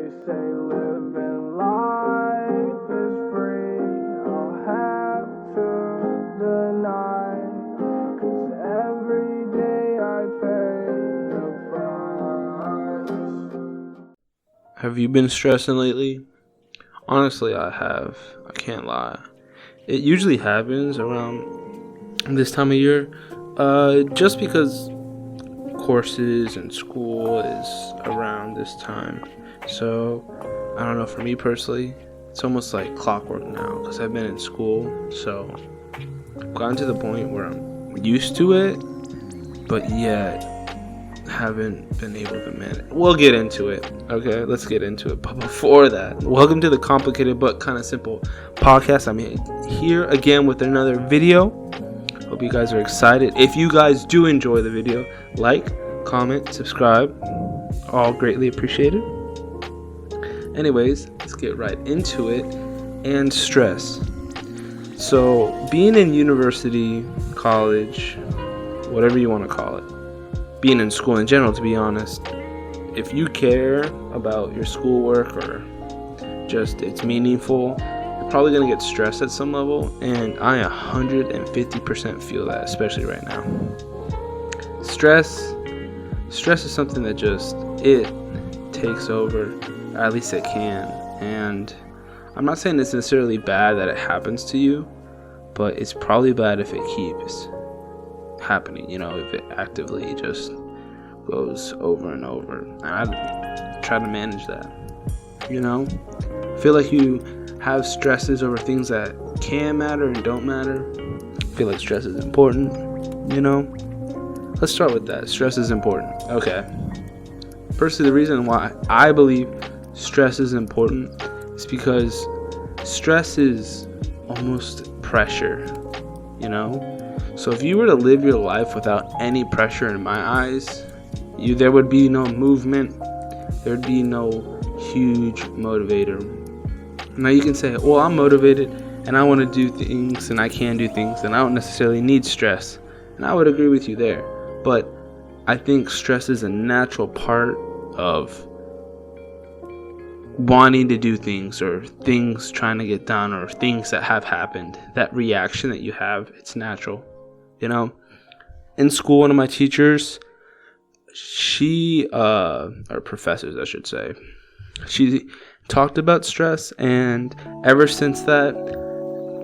say living life is free, I'll have to deny, 'cause every day I pay the price. Have you been stressing lately? Honestly, I have. I can't lie. It usually happens around this time of year, just because courses and school is around this time. So, I don't know, for me personally, it's almost like clockwork now, because I've been in school, so I've gotten to the point where I'm used to it, but yet haven't been able to manage. We'll get into it. Okay, let's get into it. But before that, welcome to the Complicated But Kind of Simple podcast. I'm here again with another video. Hope you guys are excited. If you guys do enjoy the video, like, comment, subscribe, all greatly appreciated. Anyways, let's get right into it. And stress. So being in university, college, whatever you want to call it, being in school in general, to be honest, if you care about your schoolwork or just it's meaningful, you're probably going to get stressed at some level, and I 150% feel that, especially right now. Stress is something that just, it takes over, or at least it can, and I'm not saying it's necessarily bad that it happens to you, but it's probably bad if it keeps happening, if it actively just goes over and over. And I try to manage that, I feel like you have stresses over things that can matter and don't matter. I feel like stress is important, let's start with that. Stress is important. Okay, personally, the reason why I believe stress is important is because stress is almost pressure, So if you were to live your life without any pressure, in my eyes, there would be no movement. There would be no huge motivator. Now you can say, well, I'm motivated and I want to do things and I can do things and I don't necessarily need stress. And I would agree with you there. But I think stress is a natural part of wanting to do things, or things trying to get done, or things that have happened. That reaction that you have, it's natural. In school, one of my teachers, or professors, I should say, she talked about stress, and ever since that,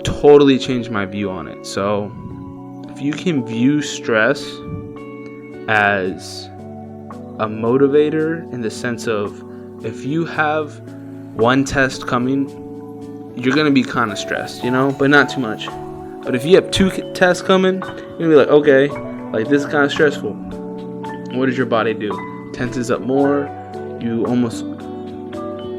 totally changed my view on it. So, if you can view stress as a motivator, in the sense of, if you have one test coming, you're going to be kind of stressed, but not too much. But if you have two tests coming, you're going to be like, okay, like this is kind of stressful. What does your body do? Tenses up more. You almost,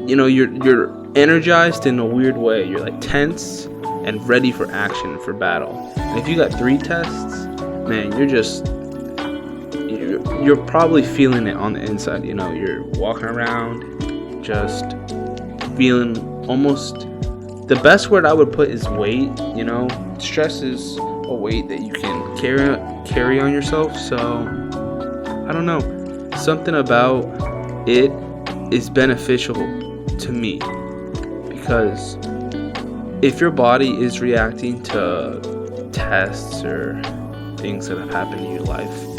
you're energized in a weird way. You're like tense and ready for action, for battle. And if you got 3 tests, man, you're probably feeling it on the inside. You're walking around just feeling almost, the best word I would put is weight. Stress is a weight that you can carry on yourself. So I don't know, something about it is beneficial to me, because if your body is reacting to tests or things that have happened in your life,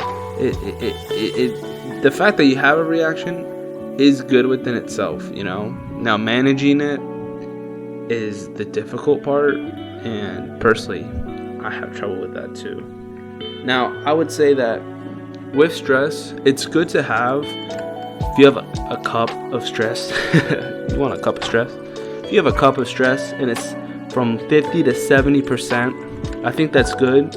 the fact that you have a reaction is good within itself. Now managing it is the difficult part, and personally I have trouble with that too. Now I would say that with stress, it's good to have, if you have a cup of stress, you want a cup of stress, if you have a cup of stress and it's from 50 to 70%, I think that's good.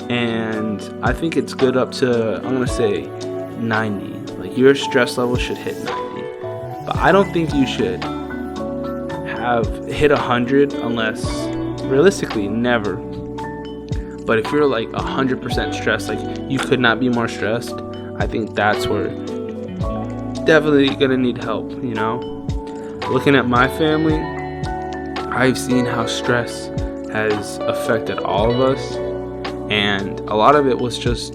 And I think it's good up to, I'm going to say 90. Like, your stress level should hit 90. But I don't think you should hit 100 unless, realistically, never. But if you're like 100% stressed, like you could not be more stressed, I think that's where definitely gonna need help. Looking at my family, I've seen how stress has affected all of us, and a lot of it was just,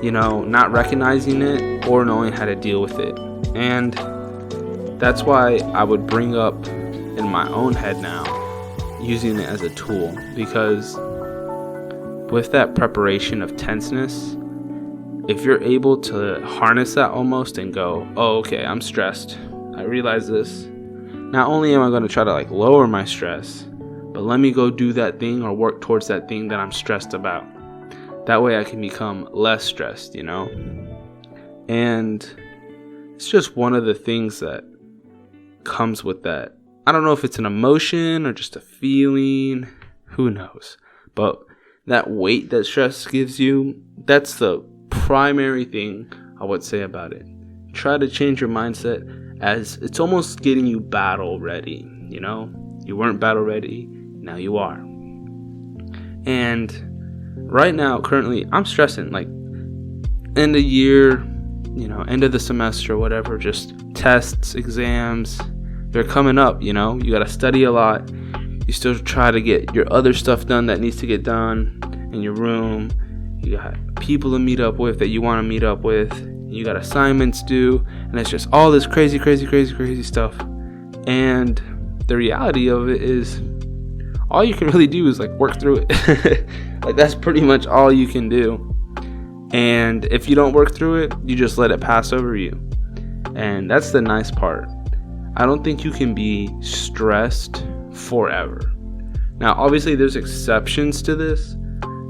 not recognizing it or knowing how to deal with it. And that's why I would bring up in my own head now using it as a tool, because with that preparation of tenseness, if you're able to harness that almost and go, oh, okay, I'm stressed, I realize this, not only am I going to try to like lower my stress, but let me go do that thing or work towards that thing that I'm stressed about. That way I can become less stressed, you know? And it's just one of the things that comes with that. I don't know if it's an emotion or just a feeling, who knows? But that weight that stress gives you, that's the primary thing I would say about it. Try to change your mindset, as it's almost getting you battle ready, you know? You weren't battle ready, now you are. And right now, currently, I'm stressing, like, end of year, you know, end of the semester, whatever, just tests, exams, they're coming up, you know? You gotta study a lot. You still try to get your other stuff done that needs to get done in your room. You got people to meet up with that you want to meet up with. You got assignments due, and it's just all this crazy stuff. And the reality of it is, all you can really do is like work through it. Like, that's pretty much all you can do. And if you don't work through it, you just let it pass over you. And that's the nice part. I don't think you can be stressed forever. Now, obviously, there's exceptions to this,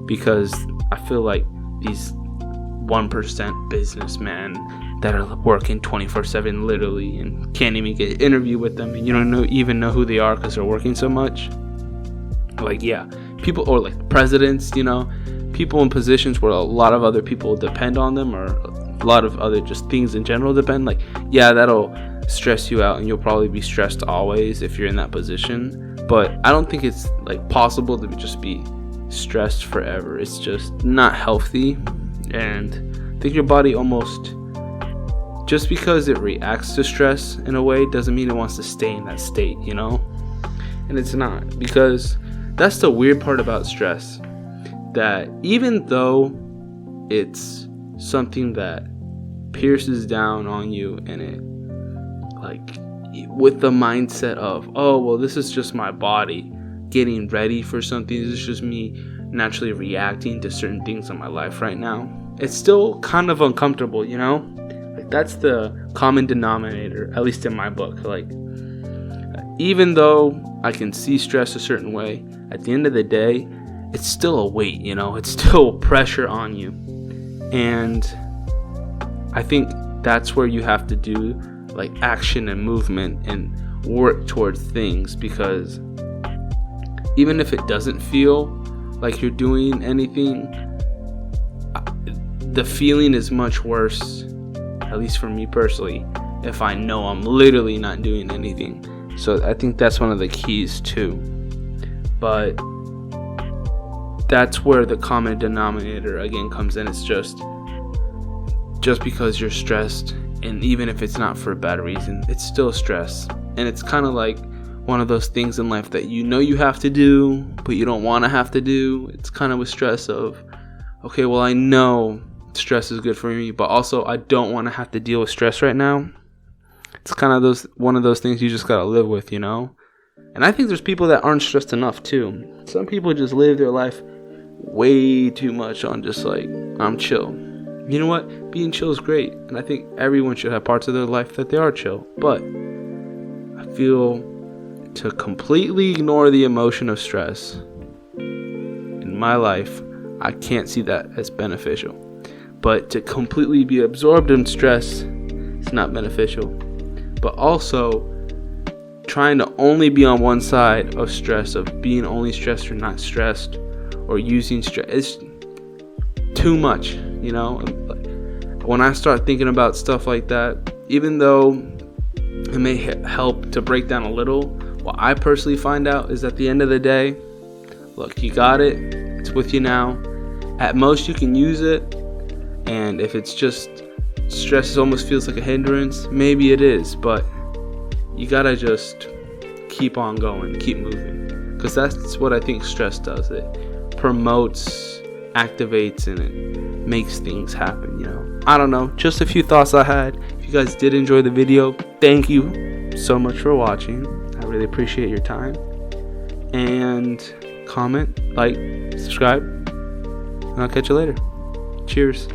because I feel like these 1% businessmen that are working 24/7 literally and can't even get an interview with them, and you don't even know who they are because they're working so much. Like, yeah, people, or like presidents, you know, people in positions where a lot of other people depend on them, or a lot of other just things in general depend. Like, yeah, that'll stress you out, and you'll probably be stressed always if you're in that position. But I don't think it's like possible to just be stressed forever. It's just not healthy. And I think your body almost, just because it reacts to stress in a way, doesn't mean it wants to stay in that state, you know? And it's not, because that's the weird part about stress, that even though it's something that pierces down on you, and it, like, with the mindset of, oh, well, this is just my body getting ready for something, this is just me naturally reacting to certain things in my life right now, it's still kind of uncomfortable, you know? Like, that's the common denominator, at least in my book. Like, even though I can see stress a certain way, at the end of the day, it's still a weight, you know? It's still pressure on you. And I think that's where you have to do like action and movement and work towards things, because even if it doesn't feel like you're doing anything, the feeling is much worse, at least for me personally, if I know I'm literally not doing anything. So I think that's one of the keys too. But that's where the common denominator again comes in. It's just because you're stressed, and even if it's not for a bad reason, it's still stress. And it's kind of like one of those things in life that you know you have to do, but you don't want to have to do. It's kind of with stress of, okay, well, I know stress is good for me, but also I don't want to have to deal with stress right now. It's kind of one of those things you just got to live with, you know? And I think there's people that aren't stressed enough too. Some people just live their life way too much on just like, I'm chill. You know what? Being chill is great. And I think everyone should have parts of their life that they are chill. But I feel to completely ignore the emotion of stress in my life, I can't see that as beneficial. But to completely be absorbed in stress, it's not beneficial. But also, trying to only be on one side of stress, of being only stressed or not stressed, or using stress, it's too much, you know? When I start thinking about stuff like that, even though it may help to break down a little, what I personally find out is at the end of the day, look, you got it, it's with you now. At most you can use it, and if it's just stress almost feels like a hindrance, maybe it is, but you gotta just keep on going, keep moving, because that's what I think stress does. It promotes, activates, and it makes things happen, you know? I don't know, just a few thoughts I had. If you guys did enjoy the video, thank you. so much for watching. I really appreciate your time. And comment, like, subscribe, and I'll catch you later. Cheers.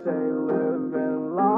say living life